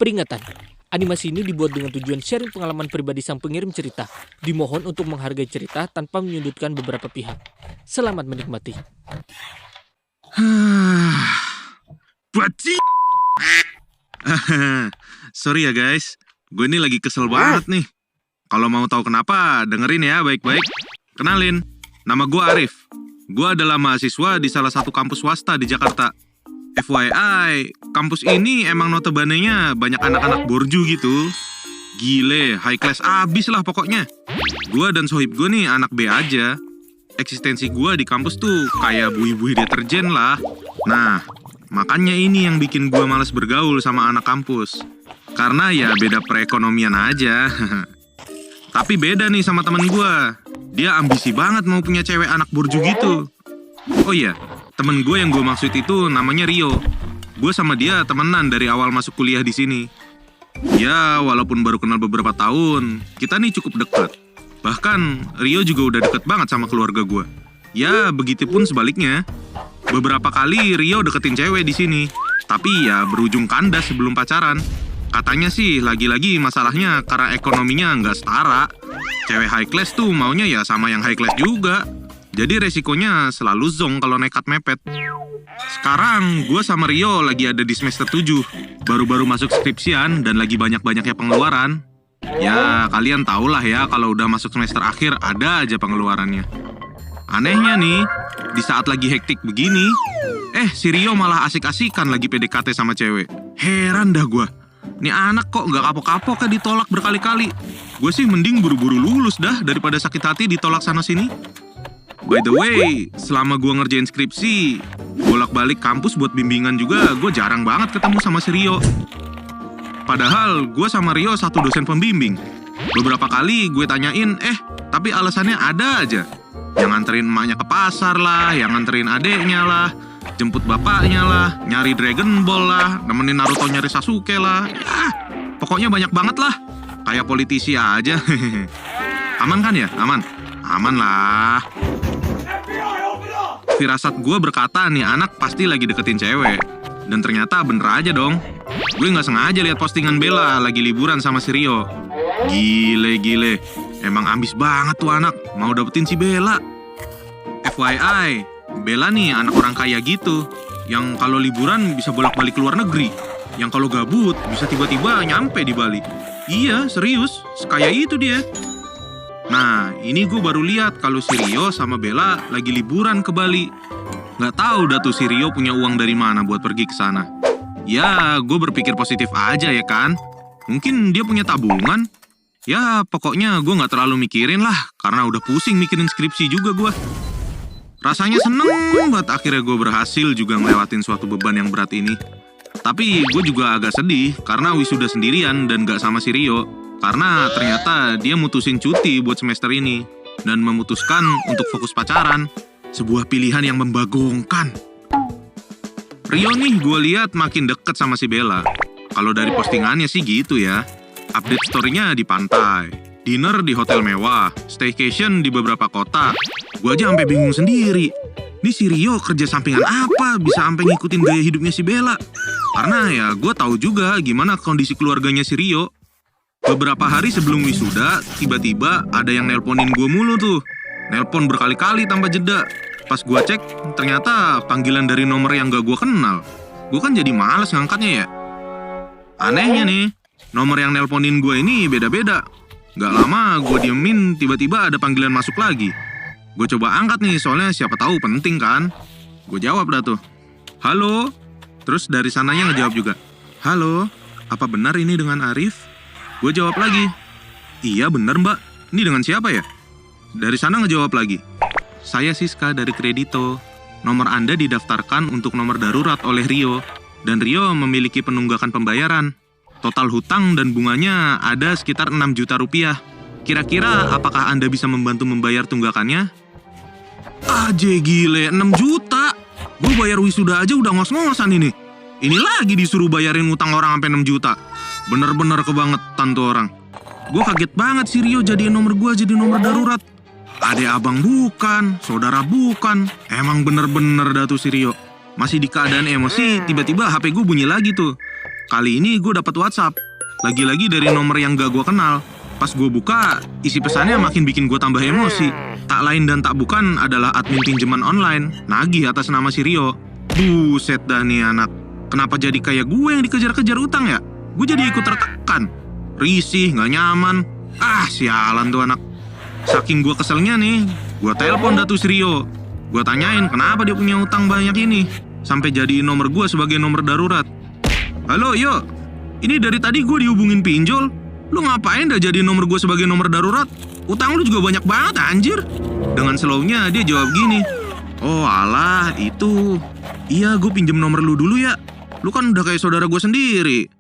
Peringatan, animasi ini dibuat dengan tujuan sharing pengalaman pribadi sang pengirim cerita. Dimohon untuk menghargai cerita tanpa menyudutkan beberapa pihak. Selamat menikmati. Baci. Sorry ya guys, gue ini lagi kesel banget nih. Kalau mau tahu kenapa, dengerin ya baik-baik. Kenalin, nama gue Arif. Gue adalah mahasiswa di salah satu kampus swasta di Jakarta. FYI, kampus ini emang notabenenya banyak anak-anak borju gitu. Gile, high class abis lah pokoknya. Gue dan sohib gue nih anak B aja. Eksistensi gue di kampus tuh kayak buih-buih deterjen lah. Nah, makanya ini yang bikin gue malas bergaul sama anak kampus. Karena ya beda perekonomian aja. Tapi beda nih sama temen gue. Dia ambisi banget mau punya cewek anak borju gitu. Oh iya, temen gue yang gue maksud itu namanya Rio. Gue sama dia temenan dari awal masuk kuliah di sini. Ya, walaupun baru kenal beberapa tahun, kita nih cukup dekat. Bahkan, Rio juga udah deket banget sama keluarga gue. Ya, begitupun sebaliknya. Beberapa kali Rio deketin cewek di sini. Tapi ya berujung kandas sebelum pacaran. Katanya sih lagi-lagi masalahnya karena ekonominya nggak setara. Cewek high class tuh maunya ya sama yang high class juga. Jadi resikonya selalu zonk kalau nekat mepet. Sekarang gue sama Rio lagi ada di semester 7. Baru-baru masuk skripsian dan lagi banyak-banyaknya pengeluaran. Ya kalian tau lah ya kalau udah masuk semester akhir ada aja pengeluarannya. Anehnya nih, di saat lagi hektik begini, si Rio malah asik-asikan lagi PDKT sama cewek. Heran dah gue. Nih anak kok gak kapok-kapok ya ditolak berkali-kali. Gue sih mending buru-buru lulus dah daripada sakit hati ditolak sana-sini. By the way, selama gue ngerjain skripsi, bolak-balik kampus buat bimbingan juga, gue jarang banget ketemu sama si Rio. Padahal gue sama Rio satu dosen pembimbing. Beberapa kali gue tanyain, tapi alasannya ada aja. Yang nganterin emaknya ke pasar lah, yang nganterin adeknya lah, jemput bapaknya lah, nyari Dragon Ball lah, nemenin Naruto nyari Sasuke lah. Ya, pokoknya banyak banget lah. Kayak politisi aja. Aman kan ya? Aman? Aman lah. Firasat gue berkata nih anak pasti lagi deketin cewek. Dan ternyata bener aja dong. Gue gak sengaja lihat postingan Bella lagi liburan sama si Rio. Gile. Emang ambis banget tuh anak mau dapetin si Bella. FYI, Bella nih anak orang kaya gitu. Yang kalau liburan bisa bolak-balik ke luar negeri. Yang kalau gabut bisa tiba-tiba nyampe di Bali. Iya, serius. Sekaya itu dia. Nah, ini gue baru lihat kalau si Rio sama Bella lagi liburan ke Bali. Nggak tahu dah tuh si Rio punya uang dari mana buat pergi ke sana. Ya, gue berpikir positif aja ya kan. Mungkin dia punya tabungan. Ya, pokoknya gue nggak terlalu mikirin lah, karena udah pusing mikirin skripsi juga gue. Rasanya seneng banget akhirnya gue berhasil juga ngelewatin suatu beban yang berat ini. Tapi gue juga agak sedih karena wisuda sendirian dan gak sama si Rio. Karena ternyata dia mutusin cuti buat semester ini dan memutuskan untuk fokus pacaran. Sebuah pilihan yang membagongkan. Rio nih gue lihat makin deket sama si Bella. Kalau dari postingannya sih gitu ya. Update story-nya di pantai, dinner di hotel mewah, staycation di beberapa kota. Gue aja sampai bingung sendiri. Ini si Rio kerja sampingan apa bisa sampai ngikutin gaya hidupnya si Bella? Karena ya gue tahu juga gimana kondisi keluarganya si Rio. Beberapa hari sebelum wisuda, tiba-tiba ada yang nelponin gue mulu tuh. Nelpon berkali-kali tanpa jeda. Pas gue cek, ternyata panggilan dari nomor yang gak gue kenal. Gue kan jadi males ngangkatnya ya. Anehnya nih, nomor yang nelponin gue ini beda-beda. Gak lama gue diemin, tiba-tiba ada panggilan masuk lagi. Gue coba angkat nih, soalnya siapa tahu penting kan. Gue jawab dah tuh. Halo? Terus dari sananya ngejawab juga. Halo, apa benar ini dengan Arif? Gue jawab lagi, iya bener mbak, ini dengan siapa ya? Dari sana ngejawab lagi, saya Siska dari Kredito. Nomor Anda didaftarkan untuk nomor darurat oleh Rio. Dan Rio memiliki penunggakan pembayaran. Total hutang dan bunganya ada sekitar 6 juta rupiah. Kira-kira apakah Anda bisa membantu membayar tunggakannya? Aje gile, 6 juta? Gue bayar wisuda aja udah ngos-ngosan ini. Ini lagi disuruh bayarin utang orang sampai 6 juta. Bener-bener kebangetan tuh orang. Gue kaget banget si Rio jadiin nomor gue jadi nomor darurat. Adek abang bukan, saudara bukan. Emang bener-bener dah tuh si Rio. Masih di keadaan emosi, tiba-tiba HP gue bunyi lagi tuh. Kali ini gue dapat WhatsApp. Lagi-lagi dari nomor yang gak gue kenal. Pas gue buka, isi pesannya makin bikin gue tambah emosi. Tak lain dan tak bukan adalah admin pinjaman online, nagih atas nama si Rio. Buset dah nih anak. Kenapa jadi kayak gue yang dikejar-kejar utang ya? Gue jadi ikut tertekan. Risih, gak nyaman. Sialan tuh anak. Saking gue keselnya nih, gue telepon dah tuh si Rio. Gue tanyain kenapa dia punya utang banyak ini. Sampai jadiin nomor gue sebagai nomor darurat. Halo Yo, ini dari tadi gue dihubungin pinjol. Lu ngapain dah jadi nomor gue sebagai nomor darurat? Utang lu juga banyak banget anjir. Dengan slownya dia jawab gini. Oh alah itu. Iya gue pinjem nomor lu dulu ya. Lu kan udah kayak saudara gue sendiri.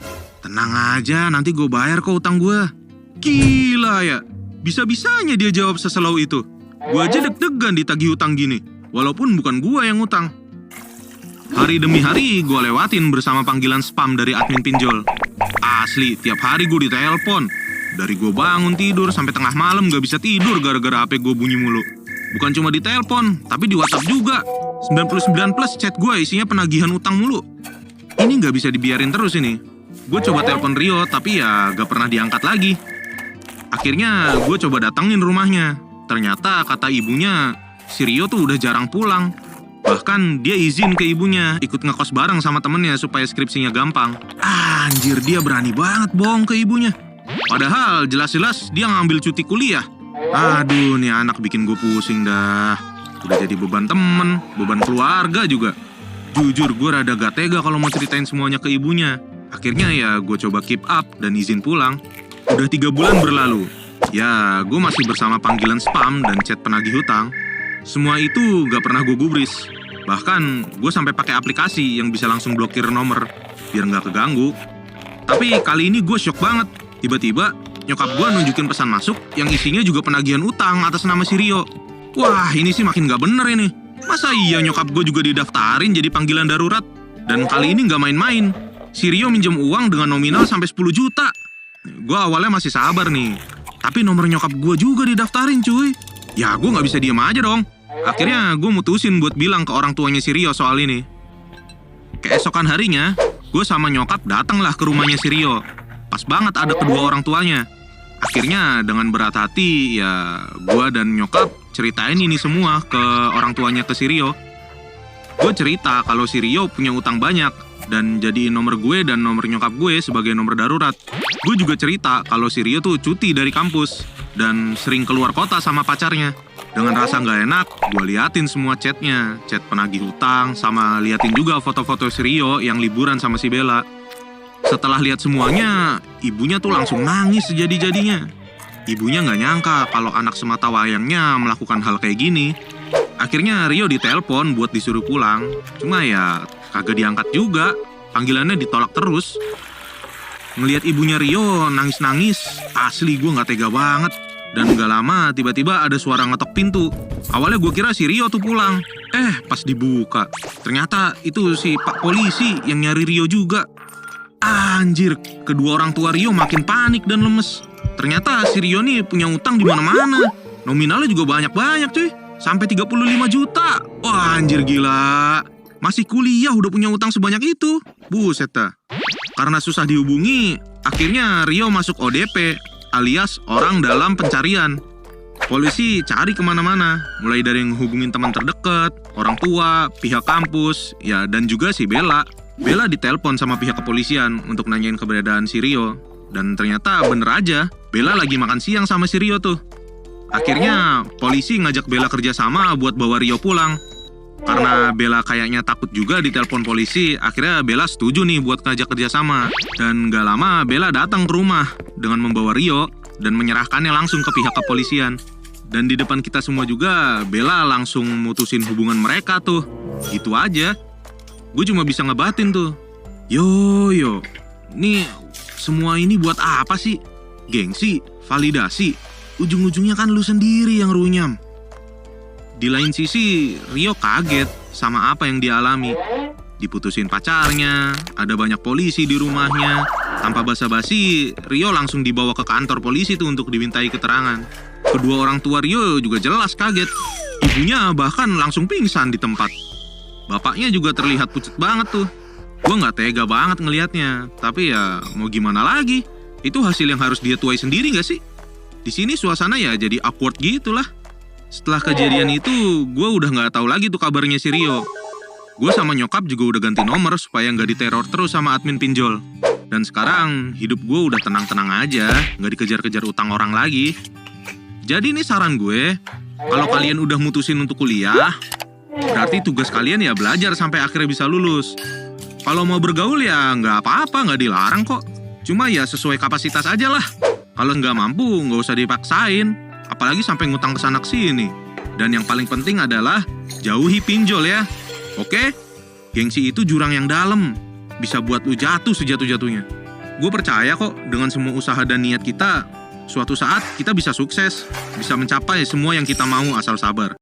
Tenang aja nanti gue bayar kok utang gue. Gila ya. Bisa-bisanya dia jawab seslow itu. Gue aja deg-degan ditagih utang gini. Walaupun bukan gue yang utang. Hari demi hari gue lewatin bersama panggilan spam dari admin pinjol. Asli, tiap hari gue ditelepon. Dari gue bangun tidur sampai tengah malam gak bisa tidur gara-gara HP gue bunyi mulu. Bukan cuma ditelepon, tapi di WhatsApp juga. 99 plus chat gue isinya penagihan utang mulu. Ini gak bisa dibiarin terus ini. Gue coba telepon Rio, tapi ya gak pernah diangkat lagi. Akhirnya gue coba datengin rumahnya. Ternyata kata ibunya, si Rio tuh udah jarang pulang. Bahkan dia izin ke ibunya ikut ngekos bareng sama temennya supaya skripsinya gampang. Anjir dia berani banget bohong ke ibunya. Padahal jelas-jelas dia ngambil cuti kuliah. Aduh nih anak bikin gue pusing dah. Udah jadi beban temen, beban keluarga juga. Jujur gue rada gak tega kalau mau ceritain semuanya ke ibunya. Akhirnya ya gue coba keep up dan izin pulang. Udah 3 bulan berlalu. Ya gue masih bersama panggilan spam dan chat penagih hutang. Semua itu gak pernah gue gubris. Bahkan gue sampai pakai aplikasi yang bisa langsung blokir nomor biar gak keganggu. Tapi kali ini gue shock banget. Tiba-tiba nyokap gue nunjukin pesan masuk yang isinya juga penagihan utang atas nama si Rio. Wah ini sih makin gak bener ini. Masa iya nyokap gue juga didaftarin jadi panggilan darurat? Dan kali ini gak main-main. Si Rio minjem uang dengan nominal sampai 10 juta. Gue awalnya masih sabar nih. Tapi nomor nyokap gue juga didaftarin cuy. Ya gue gak bisa diem aja dong. Akhirnya gue mutusin buat bilang ke orang tuanya si Rio soal ini. Keesokan harinya, gue sama nyokap datanglah ke rumahnya si Rio. Pas banget ada kedua orang tuanya. Akhirnya dengan berat hati ya gue dan nyokap ceritain ini semua ke orang tuanya ke si Rio. Gue cerita kalau si Rio punya utang banyak dan jadiin nomor gue dan nomor nyokap gue sebagai nomor darurat. Gue juga cerita kalau si Rio tuh cuti dari kampus dan sering keluar kota sama pacarnya. Dengan rasa gak enak, gue liatin semua chatnya. Chat penagih hutang, sama liatin juga foto-foto si Rio yang liburan sama si Bella. Setelah lihat semuanya, ibunya tuh langsung nangis sejadi-jadinya. Ibunya gak nyangka kalau anak semata wayangnya melakukan hal kayak gini. Akhirnya Rio ditelepon buat disuruh pulang. Cuma ya kagak diangkat juga, panggilannya ditolak terus. Ngelihat ibunya Rio nangis-nangis, asli gue gak tega banget. Dan gak lama tiba-tiba ada suara ngetok pintu. Awalnya gue kira si Rio tuh pulang. Pas dibuka, ternyata itu si Pak Polisi yang nyari Rio juga. Anjir, kedua orang tua Rio makin panik dan lemes. Ternyata si Rio nih punya utang di mana-mana. Nominalnya juga banyak-banyak cuy. Sampai 35 juta. Wah anjir gila. Masih kuliah udah punya utang sebanyak itu. Buset dah. Karena susah dihubungi, akhirnya Rio masuk ODP. Alias orang dalam pencarian. Polisi cari kemana-mana, mulai dari ngehubungin teman terdekat, orang tua, pihak kampus, ya dan juga si Bella. Bella ditelepon sama pihak kepolisian untuk nanyain keberadaan si Rio. Dan ternyata bener aja, Bella lagi makan siang sama si Rio tuh. Akhirnya polisi ngajak Bella kerjasama buat bawa Rio pulang. Karena Bella kayaknya takut juga ditelepon polisi, akhirnya Bella setuju nih buat ngajak kerjasama. Dan gak lama Bella datang ke rumah dengan membawa Rio dan menyerahkannya langsung ke pihak kepolisian. Dan di depan kita semua juga Bella langsung mutusin hubungan mereka tuh. Gitu aja. Gue cuma bisa ngebatin tuh. Yo, nih semua ini buat apa sih? Gengsi, validasi. Ujung-ujungnya kan lu sendiri yang runyam. Di lain sisi, Rio kaget sama apa yang dia alami. Diputusin pacarnya, ada banyak polisi di rumahnya. Tanpa basa-basi, Rio langsung dibawa ke kantor polisi tuh untuk dimintai keterangan. Kedua orang tua Rio juga jelas kaget. Ibunya bahkan langsung pingsan di tempat. Bapaknya juga terlihat pucat banget tuh. Gue nggak tega banget ngelihatnya. Tapi ya mau gimana lagi? Itu hasil yang harus dia tuai sendiri nggak sih? Di sini suasana ya jadi awkward gitulah. Setelah kejadian itu, gue udah nggak tahu lagi tuh kabarnya si Rio. Gue sama nyokap juga udah ganti nomor supaya nggak diteror terus sama admin pinjol. Dan sekarang hidup gue udah tenang-tenang aja, nggak dikejar-kejar utang orang lagi. Jadi ini saran gue, kalau kalian udah mutusin untuk kuliah, berarti tugas kalian ya belajar sampai akhirnya bisa lulus. Kalau mau bergaul ya nggak apa-apa, nggak dilarang kok. Cuma ya sesuai kapasitas aja lah. Kalau nggak mampu, nggak usah dipaksain. Apalagi sampai ngutang kesana kesini. Dan yang paling penting adalah jauhi pinjol ya. Oke? Gengsi itu jurang yang dalam. Bisa buat lu jatuh sejatuh-jatuhnya. Gue percaya kok dengan semua usaha dan niat kita, suatu saat kita bisa sukses. Bisa mencapai semua yang kita mau asal sabar.